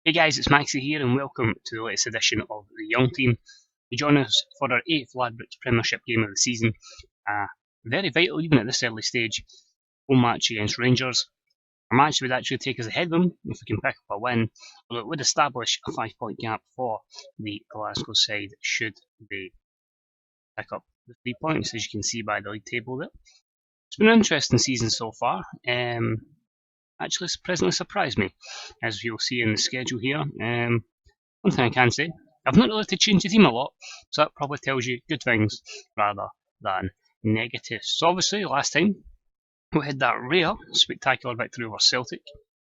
Hey guys, it's Maxie here and welcome to the latest edition of the Young Team. You join us for our 8th Ladbrokes Premiership game of the season. Very vital even at this early stage. Home match against Rangers. A match that would actually take us ahead of them if we can pick up a win, although it would establish a 5-point gap for the Glasgow side should they pick up the 3 points, as you can see by the league table there. It's been an interesting season so far. Actually presently surprised me, as you'll see in the schedule here. One thing I can say, I've not really had to change the team a lot, so that probably tells you good things rather than negatives. So obviously, last time we had that rare, spectacular victory over Celtic,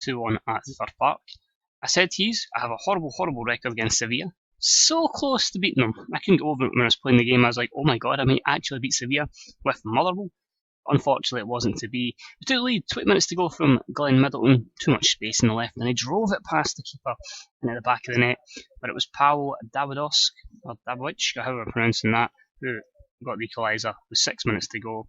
2-1 at Third Park. I said to you, I have a horrible record against Sevilla. So close to beating them. I couldn't get over it when I was playing the game. I was like, oh my god, I might actually beat Sevilla with Motherwell. Unfortunately, it wasn't to be. We took the lead, 20 minutes to go from Glenn Middleton, too much space in the left, and he drove it past the keeper and at the back of the net. But it was Paweł Dawidosk, or Dawidovic, however I'm pronouncing that, who got the equaliser with 6 minutes to go.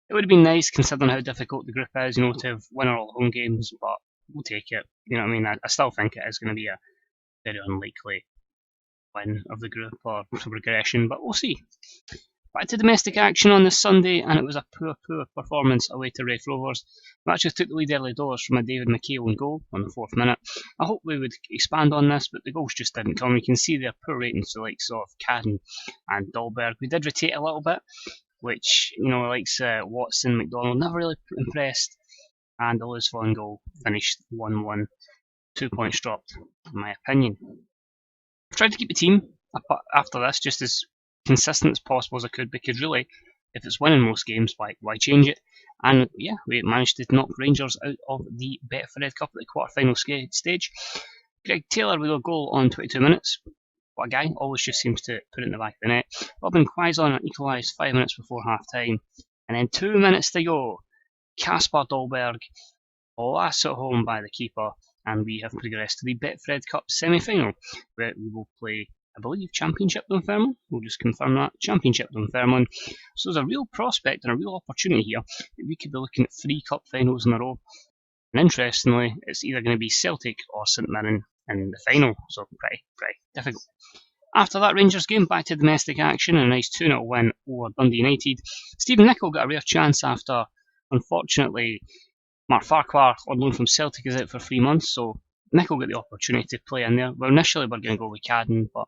It would have been nice, considering how difficult the group is, to have won all home games, but we'll take it. You know what I mean? I still think it is going to be a very unlikely win of the group or progression, but we'll see. Back to domestic action on this Sunday, and it was a poor performance away to Raith Rovers. We actually took the lead early doors from a David McHale goal on the 4th minute. I hope we would expand on this, but the goals just didn't come. You can see their poor ratings, the likes of Cadden and Dahlberg. We did rotate a little bit, which, likes Watson, McDonald, never really impressed. And the Lewis Vaughan goal finished 1-1. 2 points dropped, in my opinion. I've tried to keep the team after this just as consistent as possible as I could, because really, if it's winning most games, why change it? And yeah, we managed to knock Rangers out of the Betfred Cup at the quarter-final stage. Greg Taylor with a goal on 22 minutes. What a guy, always just seems to put it in the back of the net. Robin Quaison equalised 5 minutes before half-time. And then 2 minutes to go, Kasper Dahlberg lasts at home by the keeper, and we have progressed to the Betfred Cup semi-final, where we will play, I believe, Championship Dunfermline. We'll just confirm that. Championship Dunfermline. So there's a real prospect and a real opportunity here that we could be looking at 3 cup finals in a row. And interestingly, it's either going to be Celtic or St Mirren in the final. So pretty difficult. After that Rangers game, back to domestic action and a nice 2-0 win over Dundee United. Stephen Nicol got a rare chance after, unfortunately, Mark Farquhar on loan from Celtic is out for 3 months, so Nicol got the opportunity to play in there. Well, initially we were going to go with Cadden, but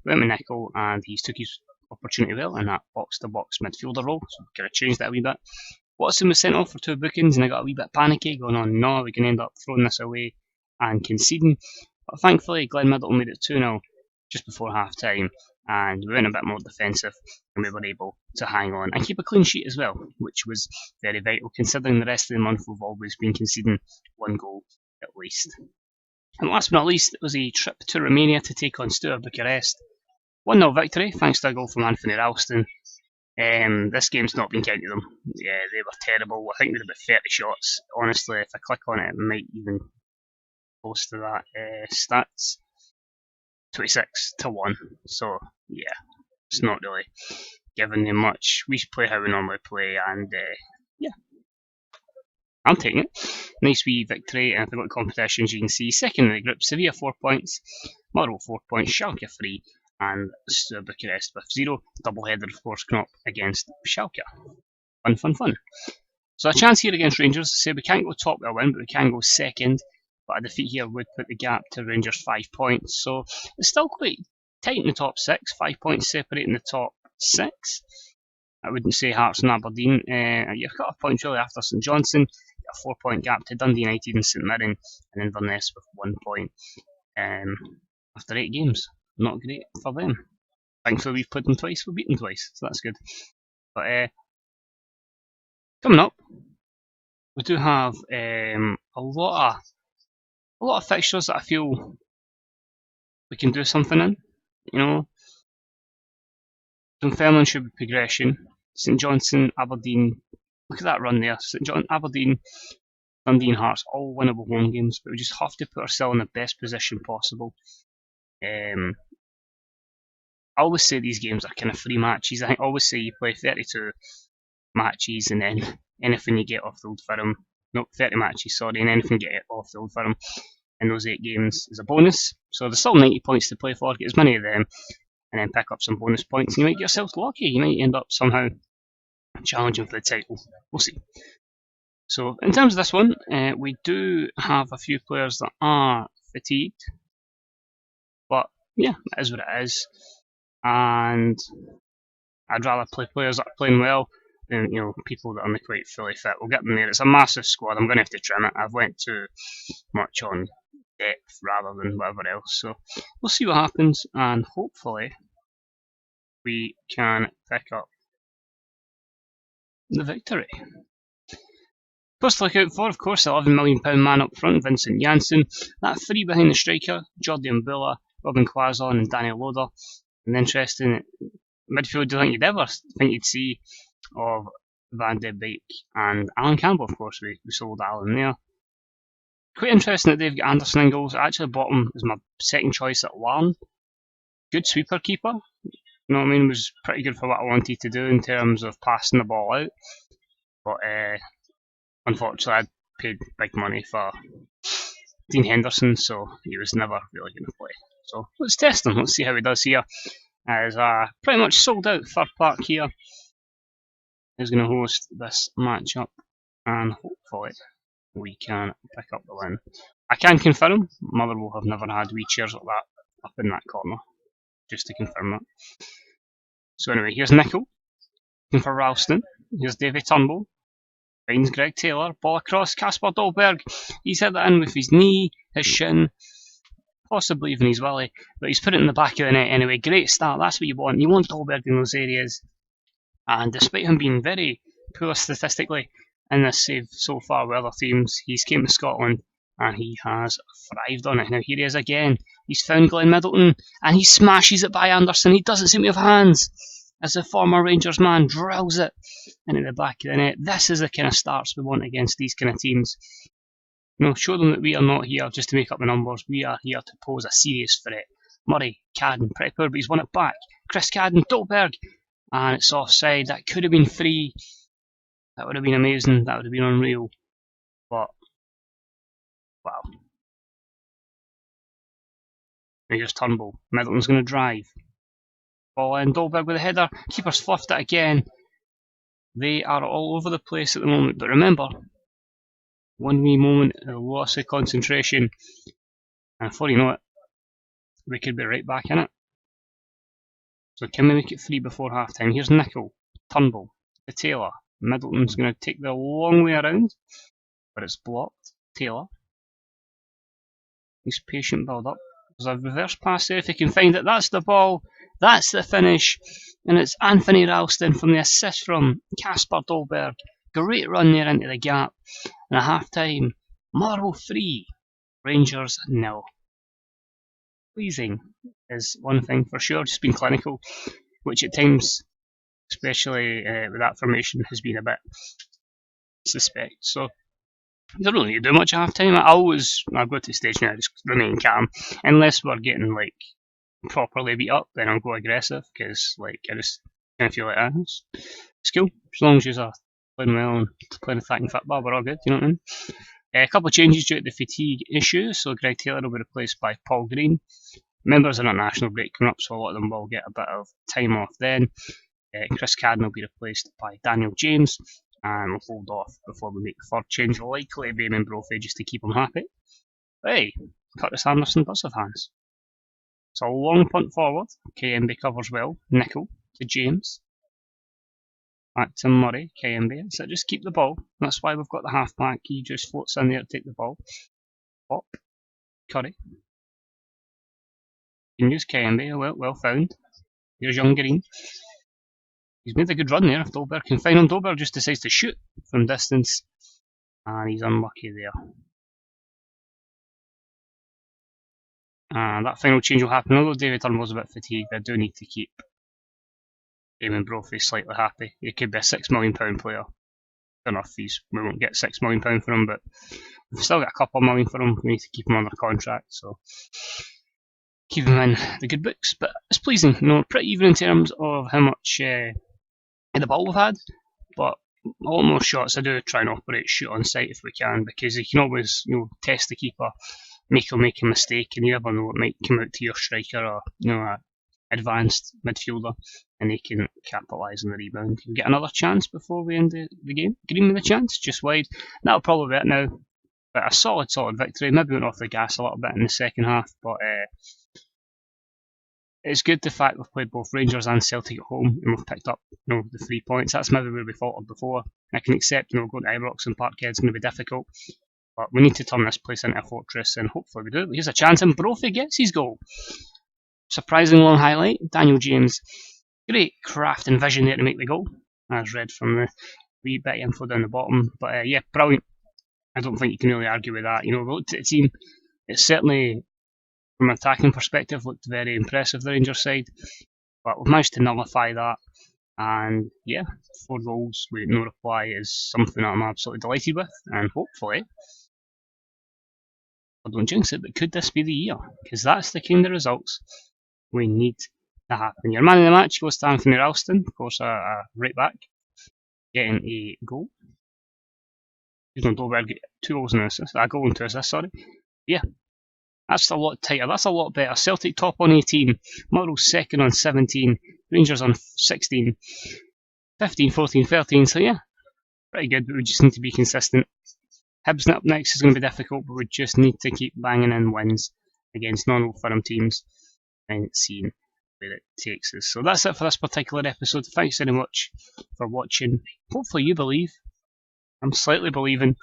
we went with Nicol and he's took his opportunity well in that box-to-box midfielder role, so kind of changed that a wee bit. Watson was sent off for 2 bookings and I got a wee bit panicky, going on, no, we can end up throwing this away and conceding. But thankfully, Glenn Middleton made it 2-0 just before half-time, and we went a bit more defensive and we were able to hang on and keep a clean sheet as well, which was very vital considering the rest of the month we've always been conceding 1 goal at least. And last but not least, it was a trip to Romania to take on Steaua Bucharest. 1-0 victory thanks to a goal from Anthony Ralston. This game's not been counted to them. Yeah, they were terrible. I think they had about 30 shots. Honestly, if I click on it, it might even close to that stats. 26-1. So yeah, it's not really giving them much. We should play how we normally play, and yeah, I'm taking it. Nice wee victory, and if I go to competitions, you can see second in the group, Sevilla 4 points, Motherwell 4 points, Schalke 3, and Steaua Bucharest with 0. Double-header, of course, coming up against Schalke. Fun. So a chance here against Rangers. Say we can't go top with a win, but we can go second. But a defeat here would put the gap to Rangers 5 points. So it's still quite tight in the top 6. 5 points separating the top 6. I wouldn't say Hearts and Aberdeen. You've got a point really after St Johnstone. You've got a 4-point gap to Dundee United and St Mirren. And Inverness with 1 point after 8 games. Not great for them. Thankfully we've played them twice. We've beaten them twice. So that's good. But coming up, we do have a lot of fixtures that I feel we can do something in. Dunfermline should be progression. St Johnstone, Aberdeen, look at that run there. Aberdeen, Dundee and Hearts, all winnable home games, but we just have to put ourselves in the best position possible. I always say these games are kind of free matches. I always say you play 32 matches and then anything you get off the Old Firm. No, 30 matches, sorry, and anything you get off the Old Firm. in those 8 games as a bonus. So there's still 90 points to play for. Get as many of them, and then pick up some bonus points. And you might get yourself lucky. You might end up somehow challenging for the title. We'll see. So in terms of this one, we do have a few players that are fatigued, but yeah, it is what it is. And I'd rather play players that are playing well than people that aren't quite fully fit. We'll get them there. It's a massive squad. I'm going to have to trim it. I've went too much on depth rather than whatever else. So we'll see what happens, and hopefully we can pick up the victory. First to look out for, of course, the £11 million man up front, Vincent Janssen. That three behind the striker, Jordi Mbula, Robin Quazon and Daniel Loader. An interesting midfield do you think you'd ever think you'd see of Van de Beek and Alan Campbell, of course. We sold Alan there. Quite interesting that they've got Anderson in goals. I actually bought him as my second choice at Larne. Good sweeper keeper. You know what I mean? Was pretty good for what I wanted to do in terms of passing the ball out. But unfortunately, I paid big money for Dean Henderson, so he was never really going to play. So let's test him. Let's see how he does here. As pretty much sold out third park here. He's going to host this matchup, and hopefully we can pick up the win. I can confirm Motherwell have never had wee chairs like that up in that corner, just to confirm that. So anyway, here's Nickel, looking for Ralston. Here's Davy Turnbull, finds Greg Taylor, ball across, Kasper Dolberg. He's hit that in with his knee, his shin, possibly even his willy, but he's put it in the back of the net anyway. Great start, that's what you want. You want Dolberg in those areas, and despite him being very poor statistically in this save so far with other teams, he's came to Scotland and he has thrived on it. Now here he is again. He's found Glenn Middleton and he smashes it by Anderson. He doesn't seem to have hands as the former Rangers man drills it into the back of the net. This is the kind of starts we want against these kind of teams. Show them that we are not here just to make up the numbers. We are here to pose a serious threat. Murray, Cadden, pretty poor, but he's won it back. Chris Cadden, Dolberg, and it's offside. That could have been free. That would have been amazing. That would have been unreal. But wow. Here's Turnbull. Middleton's going to drive. Ball in. Dolberg with a header. Keeper's fluffed it again. They are all over the place at the moment. But remember, one wee moment, a loss of concentration, and before you know it, we could be right back in it. So can we make it 3 before half time? Here's Nickel, Turnbull, to Taylor. Middleton's going to take the long way around, but it's blocked. Taylor. He's patient build up. There's a reverse pass there if he can find it. That's the ball. That's the finish. And it's Anthony Ralston from the assist from Kasper Dolberg. Great run there into the gap. And at half time, Motherwell 3, Rangers 0. Pleasing is one thing for sure. Just been clinical, which at times, especially with that formation, has been a bit suspect. So you don't really need to do much at half time. I've got to the stage now, just remain calm. Unless we're getting properly beat up, then I'll go aggressive, because I just kind of feel like it's cool. As long as you're playing well and playing attacking football, we're all good, you know what I mean? A couple of changes due to the fatigue issue, so Greg Taylor will be replaced by Paul Green. Members of an international break coming up, so a lot of them will get a bit of time off then. Chris Cadden will be replaced by Daniel James, and we'll hold off before we make the third change, likely Eamon Brophy, just to keep him happy. Hey, Curtis Anderson does have hands. It's a long punt forward. KMB covers well. Nickel to James. Back to Murray, KMB. So just keep the ball. That's why we've got the half back. He just floats in there to take the ball. Pop. Curry. You can use KMB. Well found. Here's Young Green. He's made a good run there. If Dolberg can find him, Dolberg just decides to shoot from distance. And he's unlucky there. And that final change will happen. Although David Turnbull's a bit fatigued, I do need to keep Eamon Brophy slightly happy. He could be a £6 million player. Don't know if we won't get £6 million for him, but we've still got a couple of million for him. We need to keep him under contract, so keep him in the good books. But it's pleasing, pretty even in terms of how much the ball we've had, but a lot more shots. I do try and operate shoot on sight if we can, because you can always test the keeper Mikel make a mistake, and you never know, it might come out to your striker or a advanced midfielder, and they can capitalise on the rebound. You'll get another chance before we end the game. Green with a chance, just wide. That'll probably be it now. But a solid victory. Maybe went off the gas a little bit in the second half, but it's good the fact we've played both Rangers and Celtic at home, and we've picked up the 3 points. That's maybe where we faltered before. I can accept going to Ibrox and Parkhead's going to be difficult, but we need to turn this place into a fortress, and hopefully we do. Here's a chance, and Brophy gets his goal. Surprising long highlight. Daniel James, great craft and vision there to make the goal, as read from the wee bit of info down the bottom. But yeah, brilliant. I don't think you can really argue with that. We looked at the team. It's certainly, from an attacking perspective, looked very impressive, the Rangers side. But we've managed to nullify that. And yeah, 4 goals with no reply is something that I'm absolutely delighted with. And hopefully, I don't jinx it, but could this be the year? Because that's the kind of results we need to happen. Your man of the match goes to Anthony Ralston, of course, a right back, getting a goal. Dolberg get 2 goals and a goal and 2 assists, sorry. Yeah, that's a lot tighter. That's a lot better. Celtic top on 18, Motherwell second on 17, Rangers on 16, 15, 14, 13. So yeah, pretty good, but we just need to be consistent. Hibs up next is going to be difficult, but we just need to keep banging in wins against non-Old Firm teams and seeing where it takes us. So that's it for this particular episode. Thanks very much for watching. Hopefully you believe. I'm slightly believing.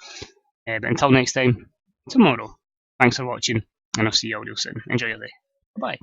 But until next time, tomorrow. Thanks for watching, and I'll see you all real soon. Enjoy your day. Bye.